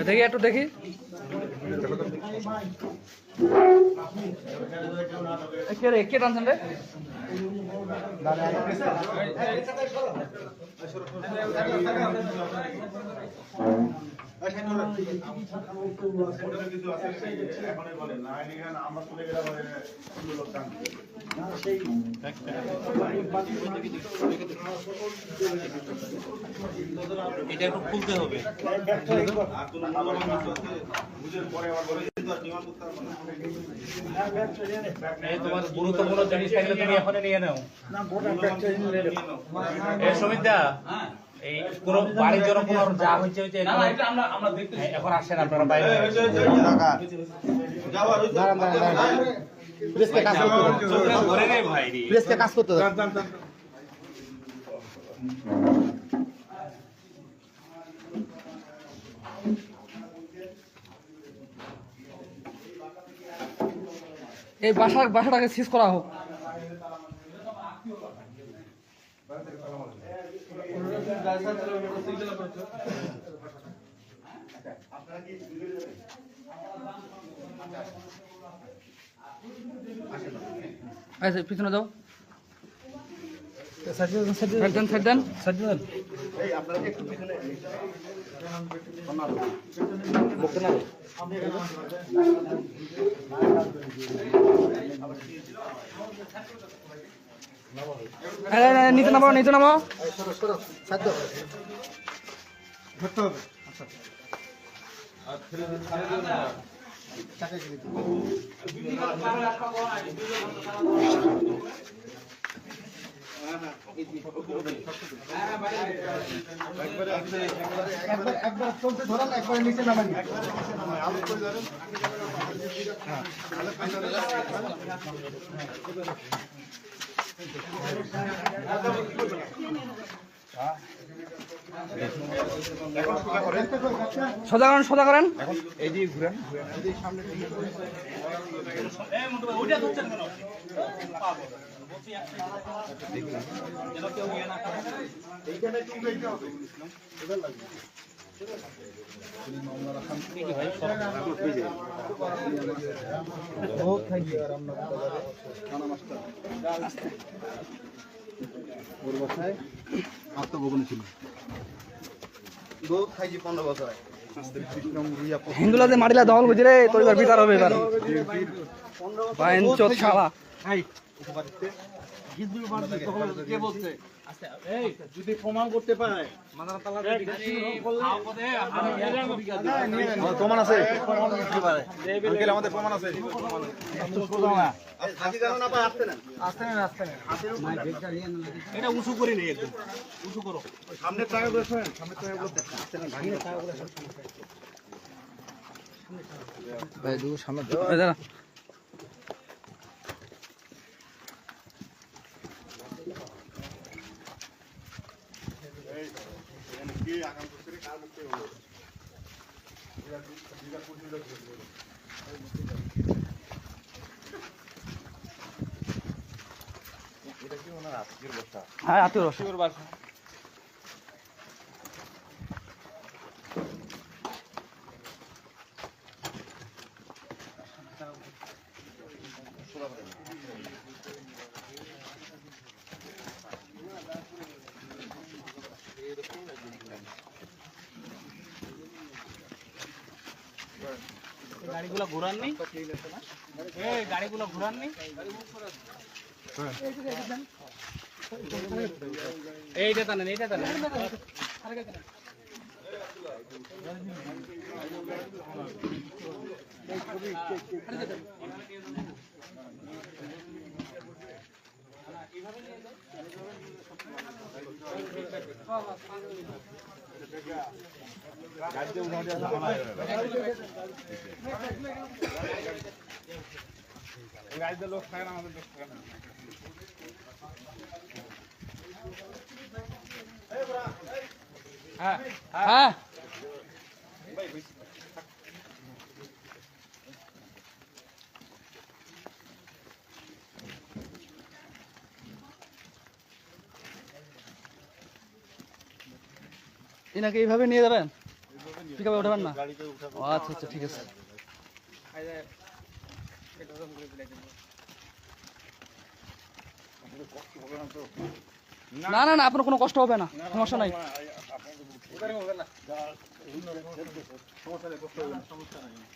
দেখি একটু দেখি কে টানছেন রে এটা একটু খুলতে হবে তোমার গুরুত্বপূর্ণ জিনিস থাকলে তুমি এখন নিয়ে নাও সমিতা এই কোন বাড়ির জন্য কোন যা হচ্ছে এখন আসেন আপনারা বাইরে কাজ করতে এই বাসাটাকে সিজ করা হোক আচ্ছা পিছনে যাও নিচে নামাও নিচে নামাও একবার চলতে ধরান একবার নিচে নামান সোজা করেন এই যে ঘুরেন আত্মভোগন ছিল হিন্দুলা যে মারিলা দখল বুঝি রে তোর এবার বিচার হবে এবার বাইন চোদ শালা যদি প্রমাণ করতে পারে প্রমাণ আছে আমাদের প্রমাণ আছে এটা উঁচু করে নেই একদম উঁচু করো সামনের টাকা গুলো শোনেন সামনের টাকা গুলো সামনে হ্যাঁ আত্মীয় বাসা গাড়িগুলো ঘোরাননি গাড়িগুলো ঘোরাননি এইটা টানেন গাড়িতে লোক থাকে না আমাদের লোক থাকে না হ্যাঁ এনাকে এইভাবে নিয়ে যাবেন, পিকআপে উঠাবেন না? ও আচ্ছা আচ্ছা, ঠিক আছে। না না না, আপনার কোনো কষ্ট হবে না, সমস্যা নাই।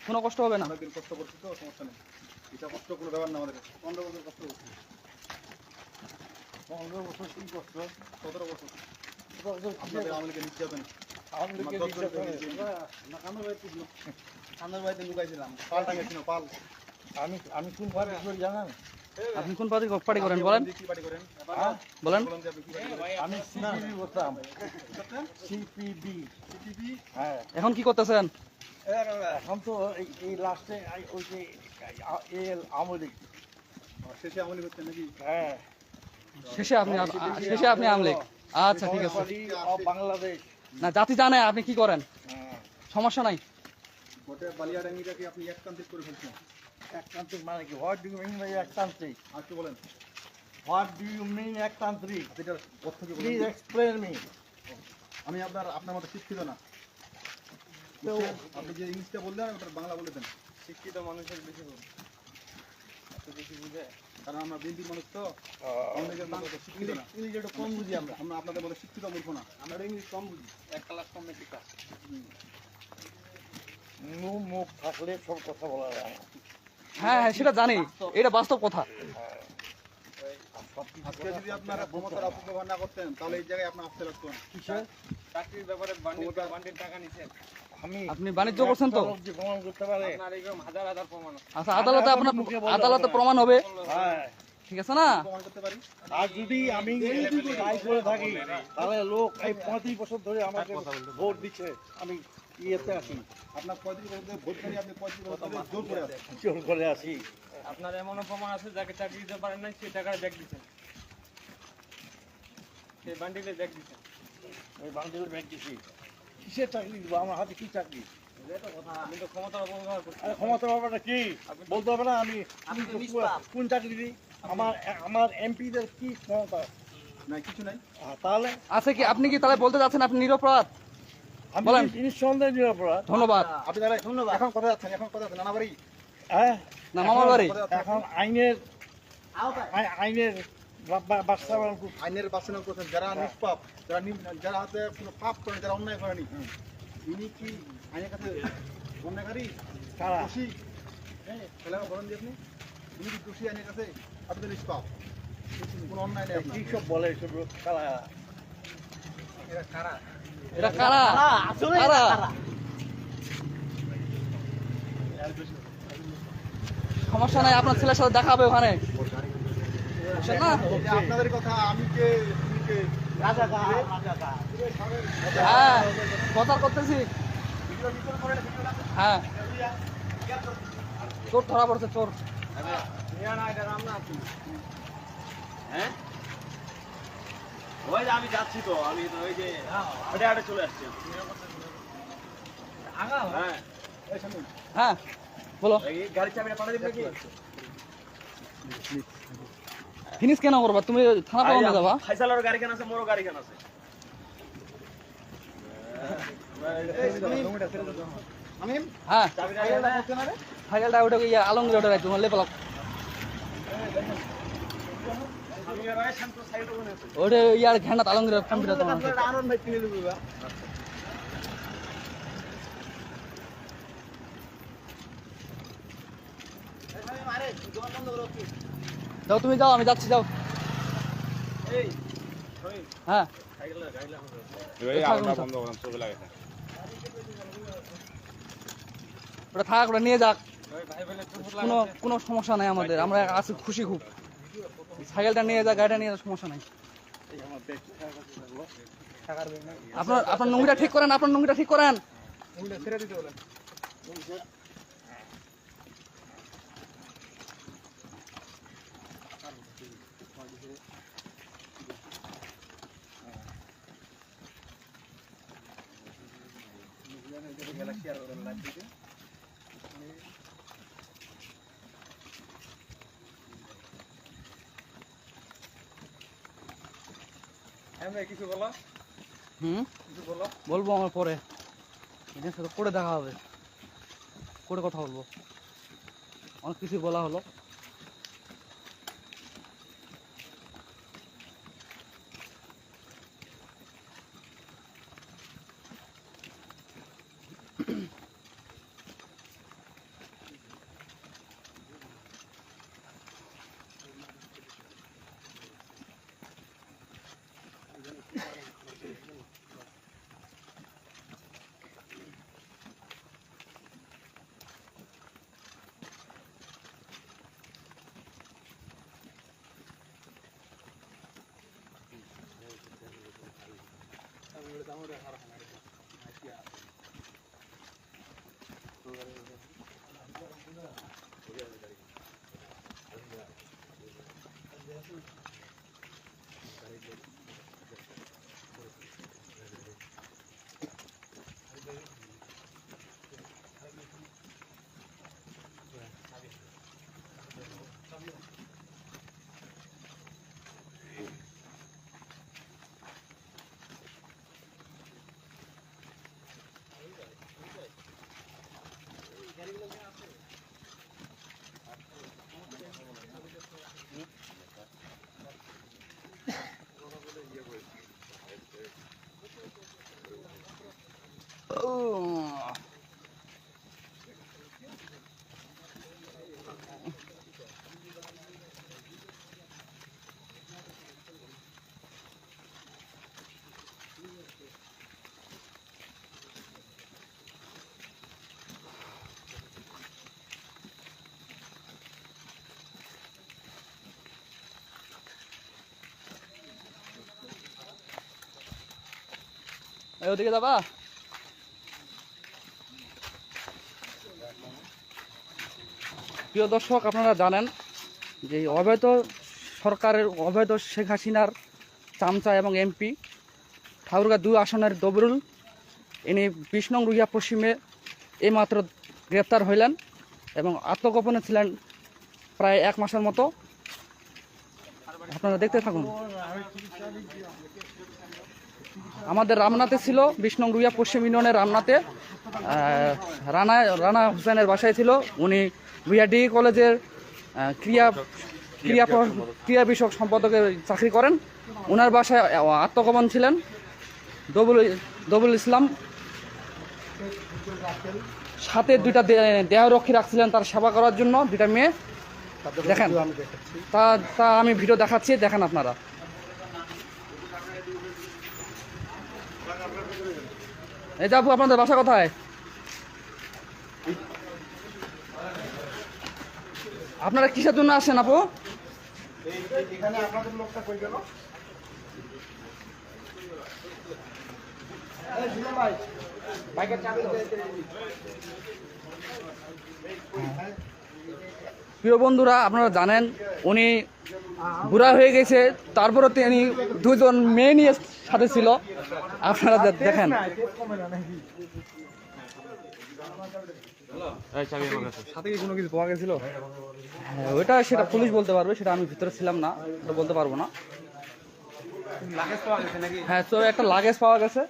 কোনো কষ্ট হবে না। অনেকদিন কষ্ট করছি তো, সমস্যা নেই। এটা কষ্ট করে দেওয়ার না আমাদের 15 বছর কষ্ট করছি। 15 বছর কি কষ্ট? 17 বছর। আপনাদের আমাদেরকে নির্যাতন। বাড়িতে লুকাইছিলাম, পাল টাঙাইছিলাম, পাল। আমি কোন পার্টি করি জানেন? আপনি কোন পার্টি করেন বলেন? কি পার্টি করেন? বলেন। আমি সিপিবি করতাম। সিপিবি। হ্যাঁ। এখন কি করতেছেন? এখন তো এই লাস্টে ওই যে এল আমলিক শেষে আমলিক হচ্ছে নাকি? হ্যাঁ, শেষে আপনি আমলিক। আচ্ছা ঠিক আছে। বাংলাদেশ না, জাতি জানে আপনি কি করেন, সমস্যা নাই। গোটা বালিয়াডাঙ্গিটাকে আপনি একতান্ত্রিক করে ফেলছেন। একতান্ত্রিক মানে কি? What do you mean by একতান্ত্রিক? আর কি বলেন? হোয়াট ডু ইউ মিন একতান্ত্রিক? এটা প্লিজ এক্সপ্লেইন মি। আমি আপনার মতো শিক্ষিত না। আপনি যে ইংলিশটা বললেন ওটা বাংলা বলে দেন। শিক্ষিত মানুষের বেশি বুঝে, কারণ আমরা বিএনপির মানুষ তো, আমাদের মতো শিক্ষিত না। ইংলিশ একটু কম বুঝি আমরা আপনাদের মতো শিক্ষিত মূর্খ না। আমরা ইংলিশ কম বুঝি, এক ক্লাস কম বেশি ক্লাস। মুখ থাকলে সব কথা বলা যায়। হ্যাঁ হ্যাঁ, সেটা জানি, এটা বাস্তব কথা। আজকে যদি আপনারা ক্ষমতার অপব্যবহার না করতেন তাহলে এই জায়গায় আপনার আসতে লাগতো না। কিসের চাকরির ব্যাপারে বান্ডিল টাকা নিছেন? আপনি বাণিজ্য করছেন তো? প্রমাণ করতে পারে আপনার এরকম হাজার হাজার প্রমাণ। আচ্ছা, আদালতে প্রমাণ হবে। হ্যাঁ, ঠিক আছে না? প্রমাণ করতে পারি। আর যদি আমি ট্রাই করে থাকি তাহলে লোক এই 35 বছর ধরে আমাকে ভোট দিচ্ছে, আমি ইয়েতে আসি। আপনার 35 বছর ধরে ভোট করি, আপনি 35 বছর ধরে জোর করে আসি। আপনার এমনও প্রমাণ আছে যাকে চাকরি দিতে পারেন নাই, সেই টাকার ব্যাগ দিচ্ছেন, সেই বান্ডিলে ব্যাগ দিচ্ছেন। ওই বান্ডিলের ব্যাগ দিছি। কিসের চাকরি দিব? আমার হাতে কি চাকরি? আপনি তো ক্ষমতার অপব্যবহার করছেন। আরে ক্ষমতার ব্যাপারটা কি বলতে হবে না? আমি কোন চাকরি দিই? আমার এমপিদের কি ক্ষমতা? না, কিছু নাই। তাহলে আছে কি? আপনি কি তাহলে বলতে চাচ্ছেন আপনি নিরপরাধ? আমি বলেন। নিঃসন্দেহে নিরপরাধ। ধন্যবাদ। আপনি তাহলে এখন কথা যাচ্ছেন, নানা বাড়ি, হ্যাঁ না, মামার বাড়ি। এখন আইনের বাস্তবায়ন করছেন। যারা নিষ্পাপ, যারা হাতে কোনো পাপ করেনি, যারা অন্যায় করেনি, ইনি কি আইনের কাছে অন্যায়কারী? দোষী? তাহলে বলেন যে আপনি ইনি কি দোষী আইনের কাছে? আপনি তো নিষ্পাপ, কোনো অন্যায় নেই। কি সব বলে এসব কারা? এটা কারা? কারা? সমস্যা নাই, আপনার ছেলের সাথে দেখা হবে ওখানে। বুঝছেন না? আপনাদের কথা আমি কে? হ্যাঁ, প্রচার করতেছি। হ্যাঁ, চোর ধরা পড়ছে, চোর। হ্যাঁ, ওই যে আমি যাচ্ছি তো, আমি তো ওই যে হেঁটে হেঁটে চলে আসছি। হ্যাঁ, হ্যাঁ বলো। এই গাড়ির চাবিটা পাঠিয়ে দিবে কি? ফিনিশ কেন করবা তুমি? থানা পাওয়া যাবা? ফাইসালের গাড়ি কেন আছে, মোরও গাড়ি কেন আছে? হ্যাঁ, সাইকেলটা ওটা আলমগীর ওটা রাখছো লেপলা। ওটা ইয়ার ঘ্যান্ডাত আলমগীর কম্পিউটার তোমার যাও, তুমি যাও, আমি যাচ্ছি, যাও। হ্যাঁ, ওটা থাক, ওটা নিয়ে যাক, কোনো সমস্যা নাই আমাদের, আমরা আছি খুশি খুব। সাইকেলটা নিয়ে যাক, গাড়িটা নিয়ে যাক, সমস্যা নাই। আপনার নুঙ্গিটা ঠিক করেন, আপনার নুঙ্গিটা ঠিক করেন। ছেড়ে দিতে বলেন। হ্যাঁ, কিছু বলো। কিছু বলো। বলবো আমার পরে, এদের সাথে করে দেখা হবে, করে কথা বলবো, অনেক কিছু বলা হলো। ওদিকে যাবা? প্রিয় দর্শক, আপনারা জানেন যে অবৈধ সরকারের অবৈধ শেখ হাসিনার চামচা এবং এমপি ঠাকুরগাঁ 2 আসনের দবরুল, ইনি 20 নং রুইয়া পশ্চিমে এইমাত্র গ্রেপ্তার হইলেন এবং আত্মগোপনে ছিলেন প্রায় 1 মাসের মতো। আপনারা দেখতে থাকুন। আমাদের রামনাতে ছিল, 20 নং রুইয়া পশ্চিম ইউনিয়নের রামনাতে রানা হোসেনের বাসায় ছিল। উনি রুইয়া ডিগ্রি কলেজের ক্রিয়া বিষয়ক সম্পাদকের চাকরি করেন। ওনার বাসায় আত্মগোপন ছিলেন দবুল ইসলাম, সাথে 2টা দেহরক্ষী রাখছিলেন তার সেবা করার জন্য, 2টা মেয়ে। দেখেন, তা আমি ভিডিও দেখাচ্ছি, দেখেন আপনারা। এই যে আপু, আপনাদের বাসা কোথায়? আপনারা কিসের জন্য আসেন আপু? এখানে আপনাদের লোকটা কই গেল? এই জিলা ভাই, বাইকের চাবি দাও। প্রিয় বন্ধুরা, আপনারা জানেন উনি বুড়া হয়ে গেছে, তারপরে তিনি 2জন মেয়ে নিয়ে সাথে ছিল। আপনারা দেখেন। সাথে কি কোনো কিছু পাওয়া গেছিল? ওইটা সেটা পুলিশ বলতে পারবে, সেটা আমি ভিতরে ছিলাম না, সেটা বলতে পারবো না। লাগেজ পাওয়া গেছে নাকি? হ্যাঁ, তো একটা লাগেজ পাওয়া গেছে।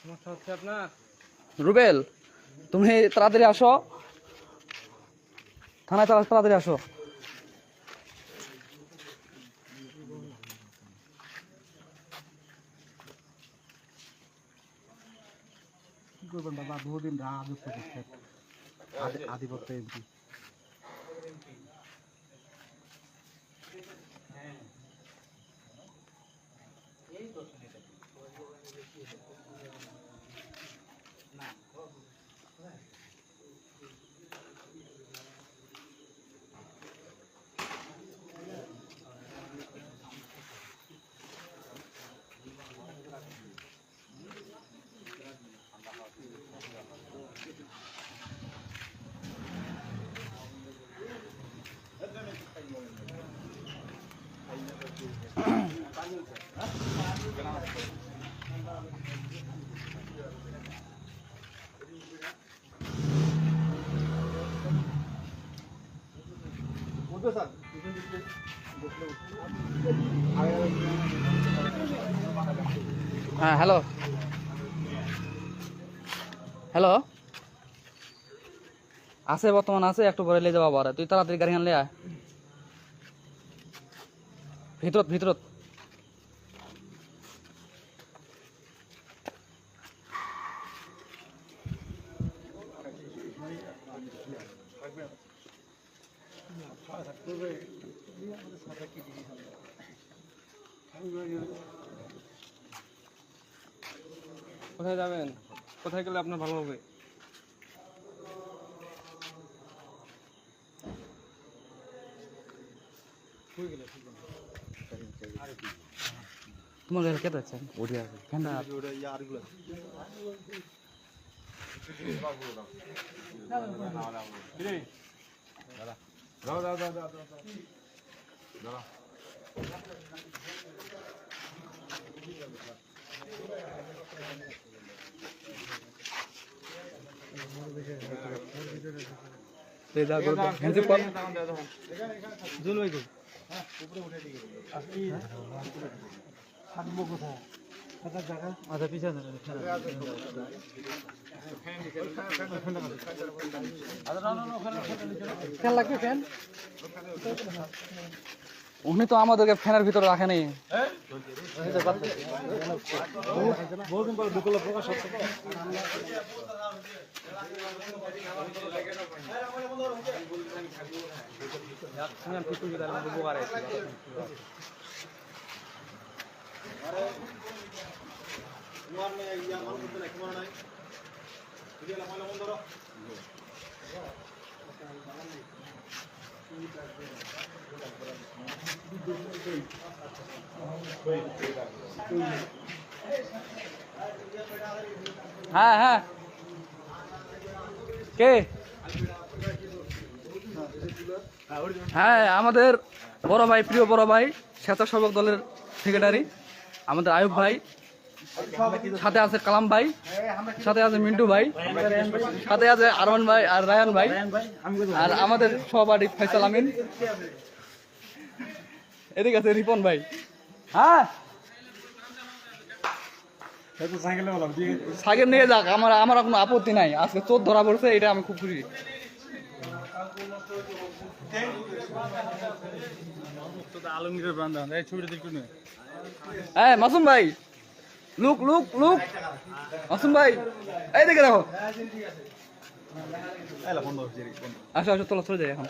সমস্যা হচ্ছে আপনার? রুবেল, তুমি তাড়াতাড়ি আসো, থানায় তাড়াতাড়ি আসো। কি করবেন বাবা, বহুদিন রাজত্ব করছে আধিপত্য এমপি। বুঝবে স্যার হ্যাঁ হ্যালো হ্যালো আছে বর্তমান আছে একটু পরে নিয়ে যাবো আবার তুই তাড়াতাড়ি গাড়ি আনলে আয় ভিতরত ভিতরত কোথায় যাবেন? কোথায় গেলে আপনার ভালো হবে? তোমার গাড়ি কেটে যাচ্ছে ওঠে আছে ফ্যানটা ফ্যান লাগবে ফ্যান উনি তো আমাদেরকে ফ্যানের ভিতরে রাখেনি হ্যাঁ হ্যাঁ কে হ্যাঁ আমাদের বড় ভাই প্রিয় বড় ভাই স্বেচ্ছাসেবক দলের সেক্রেটারি আমাদের আয়ুব ভাই সাথে আছে কালাম ভাই সাথে আছে মিন্টু ভাই সাথে আছে আরমান ভাই আর রায়ান ভাই আর আমাদের সহপাঠী ফয়সাল আমিন এদিকে আছে রিপন ভাই হ্যাঁ সাইকেল নিয়ে যাক আমার কোনো আপত্তি নাই আজকে চোর ধরা পড়ছে এটা আমি খুব খুশি আলমগীরের ব্রান্ডা এই ছবিটা দেখুন হ্যাঁ মাসুম ভাই লুক লুক লুক মাসুম ভাই এই দেখে দেখো আসো আসো তোলা চলে যাই এখন